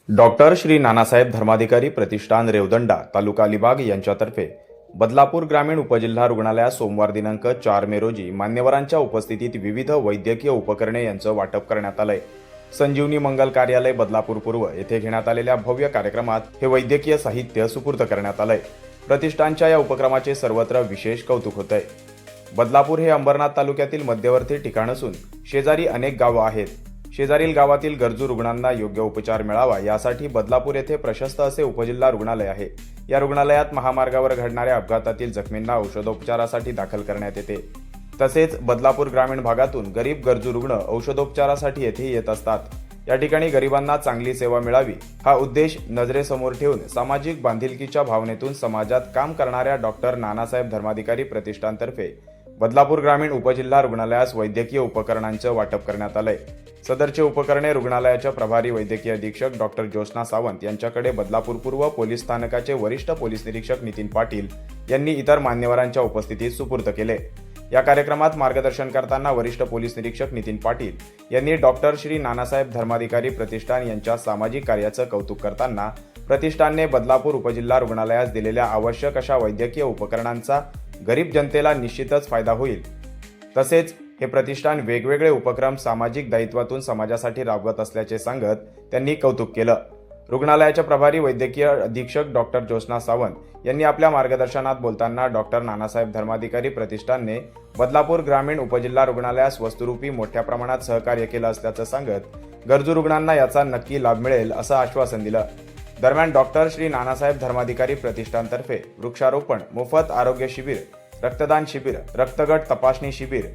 Doctor Shri Nanasaheb Dharmadhikari प्रतिष्ठान रेवदंडा तालुका अलिबाग यांच्यातर्फे बदलापूर ग्रामीण उपजिल्हा रुग्णालयात सोमवार दिनांक 4 मे रोजी मान्यवरांच्या उपस्थितीत विविध वैद्यकीय उपकरणे यांचं वाटप करण्यात आलंय। संजीवनी मंगल कार्यालय बदलापूर पूर्व येथे घेण्यात आलेल्या भव्य कार्यक्रमात हे वैद्यकीय साहित्य सुपूर्द करण्यात आलंय। प्रतिष्ठानच्या या उपक्रमाचे सर्वत्र विशेष कौतुक होतंय। बदलापूर हे अंबरनाथ तालुक्यातील मध्यवर्ती ठिकाण असून शेजारी अनेक गावं आहेत। शेजारील गावातील गरजू रुग्णांना योग्य उपचार मिळावा यासाठी बदलापूर येथे प्रशस्त असे उपजिल्हा रुग्णालय आहे। या रुग्णालयात महामार्गावर घडणाऱ्या अपघातातील जखमींना औषधोपचारासाठी दाखल करण्यात येते। तसेच बदलापूर ग्रामीण भागातून गरीब गरजू रुग्ण औषधोपचारासाठी येथे येत असतात। या ठिकाणी गरिबांना चांगली सेवा मिळावी हा उद्देश नजरेसमोर ठेवून सामाजिक बांधिलकीच्या भावनेतून समाजात काम करणाऱ्या डॉक्टर नानासाहेब धर्माधिकारी प्रतिष्ठानतर्फे बदलापूर ग्रामीण उपजिल्हा रुग्णालयास वैद्यकीय उपकरणांचं वाटप करण्यात आलंय। सदरचे उपकरणे रुग्णालयाच्या प्रभारी वैद्यकीय अधीक्षक डॉक्टर ज्योत्स्ना सावंत यांच्याकडे बदलापूर पूर्व पोलीस स्थानकाचे वरिष्ठ पोलीस निरीक्षक नितीन पाटील यांनी इतर मान्यवरांच्या उपस्थितीत सुपूर्द केले। या कार्यक्रमात मार्गदर्शन करताना वरिष्ठ पोलीस निरीक्षक नितीन पाटील यांनी डॉक्टर श्री नानासाहेब धर्माधिकारी प्रतिष्ठान यांच्या सामाजिक कार्याचं कौतुक करताना प्रतिष्ठानने बदलापूर उपजिल्हा रुग्णालयास दिलेल्या आवश्यक अशा वैद्यकीय उपकरणांचा गरीब जनतेला निश्चितच फायदा होईल। तसेच हे प्रतिष्ठान वेगवेगळे उपक्रम सामाजिक दायित्वातून समाजासाठी राबवत असल्याचे सांगत त्यांनी कौतुक केलं। रुग्णालयाच्या प्रभारी वैद्यकीय अधीक्षक डॉक्टर ज्योत्स्ना सावंत यांनी आपल्या मार्गदर्शनात बोलताना डॉक्टर नानासाहेब धर्माधिकारी प्रतिष्ठानने बदलापूर ग्रामीण उपजिल्हा रुग्णालयास वस्तुरूपी मोठ्या प्रमाणात सहकार्य केलं असल्याचं सांगत गरजू रुग्णांना याचा नक्की लाभ मिळेल असं आश्वासन दिलं। दरम्यान डॉक्टर श्री नानासाहेब धर्माधिकारी प्रतिष्ठानतर्फे वृक्षारोपण, मोफत आरोग्य शिबिर, रक्तदान शिबिर, रक्तगट तपासणी शिबिर,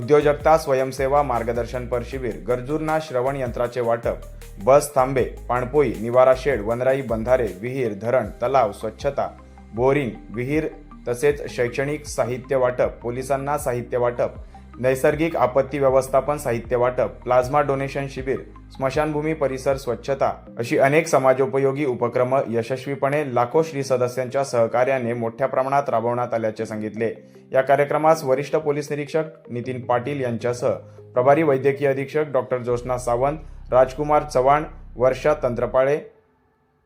उद्योजकता स्वयंसेवा मार्गदर्शनपर शिबिर, गरजूंना श्रवण यंत्राचे वाटप, बस थांबे, पाणपोई, निवारा शेड, वनराई बंधारे, विहीर, धरण, तलाव, स्वच्छता, बोरिंग, विहीर तसेच शैक्षणिक साहित्य वाटप, पोलिसांना साहित्य वाटप, नैसर्गिक आपत्ती व्यवस्थापन साहित्य वाटप, प्लाझ्मा डोनेशन शिबिर, स्मशानभूमी परिसर स्वच्छता अशी अनेक समाजोपयोगी उपक्रम यशस्वीपणे लाखो श्री सदस्यांच्या सहकार्याने मोठ्या प्रमाणात राबवण्यात आल्याचे सांगितले। या कार्यक्रमास वरिष्ठ पोलीस निरीक्षक नितीन पाटील यांच्यासह प्रभारी वैद्यकीय अधीक्षक डॉक्टर ज्योत्स्ना सावंत, राजकुमार चव्हाण, वर्षा तंत्रपाळे,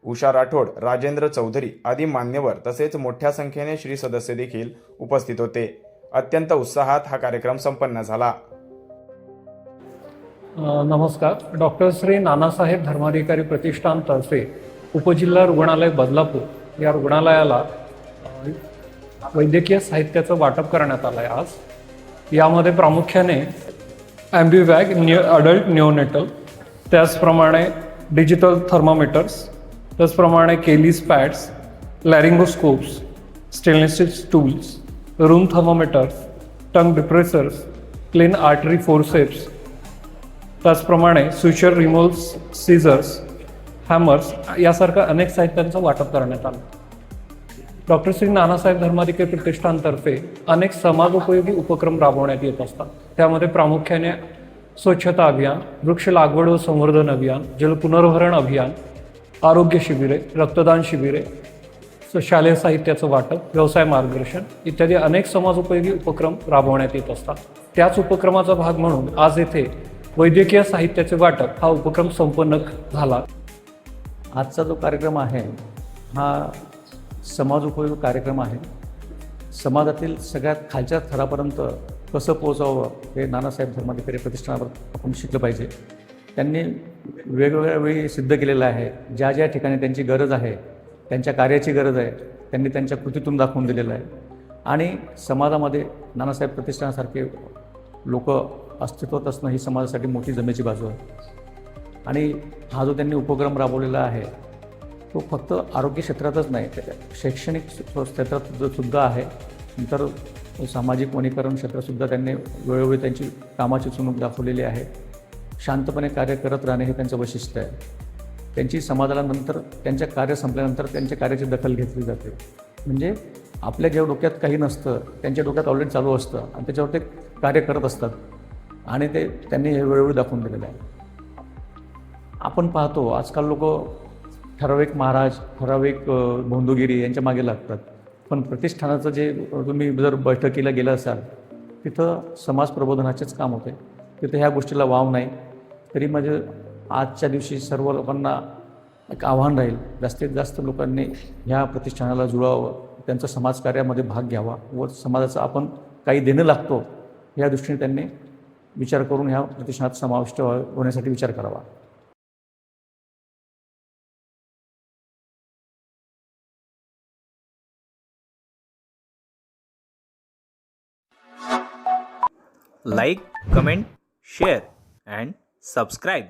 उषा राठोड, राजेंद्र चौधरी आदी मान्यवर तसेच मोठ्या संख्येने श्री सदस्य देखील उपस्थित होते। अत्यंत उत्साहात हा कार्यक्रम संपन्न झाला। नमस्कार। डॉक्टर श्री नानासाहेब धर्माधिकारी प्रतिष्ठानतर्फे उपजिल्हा रुग्णालय बदलापूर या रुग्णालयाला वैद्यकीय साहित्याचं वाटप करण्यात आलं आहे। आज यामध्ये प्रामुख्याने ॲम्बिवॅग अडल्ट निओनेटल, त्याचप्रमाणे डिजिटल थर्मामीटर्स, त्याचप्रमाणे Kelly's pads, laryngoscopes, stainless steel tools, room thermometers, tongue depressors, clean artery forceps, त्याचप्रमाणे सुचर रिमूव्हल सीझर्स, हॅमर्स यासारख्या अनेक साहित्यांचं वाटप करण्यात आलं। डॉक्टर श्री नानासाहेब धर्माधिकारी प्रतिष्ठानतर्फे अनेक समाजोपयोगी उपक्रम राबवण्यात येत असतात। त्यामध्ये प्रामुख्याने स्वच्छता अभियान, वृक्ष लागवड व संवर्धन अभियान, जलपुनर्भरण अभियान, आरोग्य शिबिरे, रक्तदान शिबिरे, शालेय साहित्याचं वाटप, व्यवसाय मार्गदर्शन इत्यादी अनेक समाजोपयोगी उपक्रम राबवण्यात येत असतात। त्याच उपक्रमाचा भाग म्हणून आज येथे वैद्यकीय साहित्याचे वाटप हा उपक्रम संपन्न झाला। आजचा जो कार्यक्रम आहे हा समाजोपयोगी कार्यक्रम आहे। समाजातील सगळ्यात खालच्या थरापर्यंत कसं पोहोचावं हे नानासाहेब धर्माधिकारी प्रतिष्ठानावर आपण शिकलं पाहिजे। त्यांनी वेगवेगळ्या वेळी सिद्ध केलेलं आहे। ज्या ज्या ठिकाणी त्यांची गरज आहे, त्यांच्या कार्याची गरज आहे, त्यांनी त्यांच्या कृतीतून दाखवून दिलेलं आहे। आणि समाजामध्ये नानासाहेब प्रतिष्ठानासारखे लोक अस्तित्वात असणं ही समाजासाठी मोठी जमेची बाजू आहे। आणि हा जो त्यांनी उपक्रम राबवलेला आहे तो फक्त आरोग्य क्षेत्रातच नाही, शैक्षणिक क्षेत्रात सुद्धा आहे, नंतर सामाजिक वनीकरण क्षेत्रातसुद्धा त्यांनी वेळोवेळी त्यांची कामाची चुणूक दाखवलेली आहे। शांतपणे कार्य करत राहणे हे त्यांचं वैशिष्ट्य आहे। त्यांची समाजाला नंतर त्यांच्या कार्य संपल्यानंतर त्यांच्या कार्याची दखल घेतली जाते। म्हणजे आपल्या जेव्हा डोक्यात काही नसतं त्यांच्या डोक्यात ऑलरेडी चालू असतं आणि त्याच्यावर ते कार्य करत असतात आणि ते त्यांनी हे वेळोवेळी दाखवून दिलेलं आहे। आपण पाहतो आजकाल लोक ठराविक महाराज, ठराविक भोंदूगिरी यांच्या मागे लागतात, पण प्रतिष्ठानाचं जे तुम्ही जर बैठकीला गेला असाल तिथं समाज प्रबोधनाचेच काम होते। तिथे ह्या गोष्टीला वाव नाही। तरी म्हणजे आजच्या दिवशी सर्व लोकांना एक आव्हान राहील. जास्तीत जास्त लोकांनी ह्या प्रतिष्ठानाला जुळावं, त्यांचं समाजकार्यामध्ये भाग घ्यावा व समाजाचं आपण काही देणं लागतो या दृष्टीने त्यांनी विचार करून ह्या प्रतिष्ठानात समाविष्ट होण्यासाठी विचार करावा. Like, comment, share and subscribe.